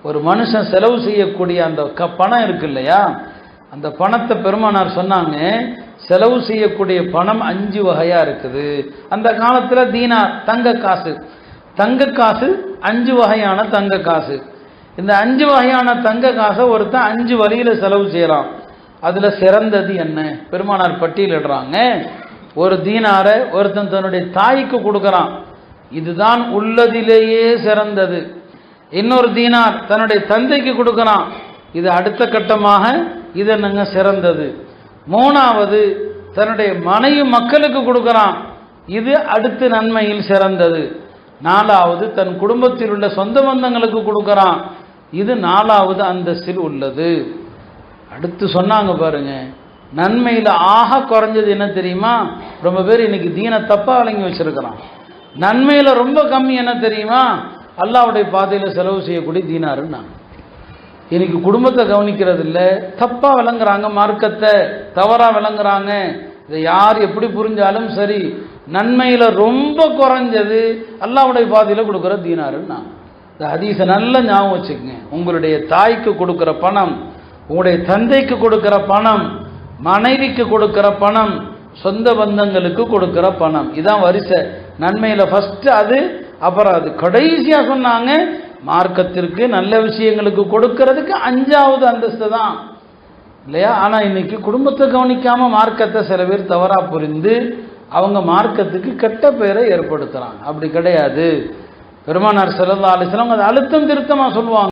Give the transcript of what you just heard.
ஒரு மனுஷன் செலவு செய்யக்கூடிய அந்த பணம் இருக்கு இல்லையா, அந்த பணத்தை பெருமானார் சொன்னாங்க, செலவு செய்யக்கூடிய பணம் 5 வகையா இருக்குது. அந்த காலத்துல தீனார் தங்க காசு, தங்க காசு 5 வகையான தங்க காசு. இந்த 5 வகையான தங்க காசை ஒருத்தன் 5 வழியில செலவு செய்யலாம். அதுல சிறந்தது என்ன? பெருமானார் பட்டியலிடுறாங்க. ஒரு தீனாரை ஒருத்தன் தன்னுடைய தாய்க்கு கொடுக்கறான், இதுதான் உள்ளதிலேயே சிறந்தது. இன்னொரு தீனார் தன்னுடைய தந்தைக்கு கொடுக்கறான், இது அடுத்த கட்டமாக இது என்னங்க சிறந்தது. மூணாவது தன்னுடைய மனைவி மக்களுக்கு கொடுக்கறான், இது அடுத்த நன்மையில் சிறந்தது. நாலாவது தன் குடும்பத்தில் உள்ள சொந்த பந்தங்களுக்கு கொடுக்கறான், இது 4வது அந்தஸ்தில் உள்ளது. அடுத்து சொன்னாங்க பாருங்க, நன்மையில் ஆக குறைஞ்சது என்ன தெரியுமா? ரொம்ப பேர் இன்னைக்கு தீனை தப்பா விளங்கி வச்சிருக்கிறான். நன்மையில ரொம்ப கம்மி என்ன தெரியுமா? அல்லாஹ்வுடைய பாதையில செலவு செய்யக்கூடிய தீனாருன்னா இன்னைக்கு குடும்பத்தை கவனிக்கிறது இல்லை, தப்பா விளங்குறாங்க, மார்க்கத்தை தவறா விளங்குறாங்க. இதை யார் எப்படி புரிஞ்சாலும் சரி, நன்மையில ரொம்ப குறைஞ்சது அல்லாஹ்வுடைய பாதையில கொடுக்குற தீனாருன்னா. இந்த ஹதீஸை நல்ல ஞாபகம் வச்சுக்கங்க. உங்களுடைய தாய்க்கு கொடுக்குற பணம், உங்களுடைய தந்தைக்கு கொடுக்கிற பணம், மனைவிக்கு கொடுக்கிற பணம், சொந்த பந்தங்களுக்கு கொடுக்கிற பணம், இதான் வரிசை. நன்மையில ஃபர்ஸ்ட் அது, அப்புறம் அது கடைசியா சொன்னாங்க மார்க்கத்திற்கு நல்ல விஷயங்களுக்கு கொடுக்கிறதுக்கு 5வது அந்தஸ்து தான் இல்லையா? ஆனா இன்னைக்கு குடும்பத்தை கவனிக்காம மார்க்கத்தை சில பேர் தவறா புரிந்து அவங்க மார்க்கத்துக்கு கெட்ட பெயரை ஏற்படுத்துறாங்க. அப்படி கிடையாது. பெருமானார் ஸல்லல்லாஹு அலைஹி வஸல்லம் அது அழுத்தம் திருத்தமா சொல்லுவாங்க.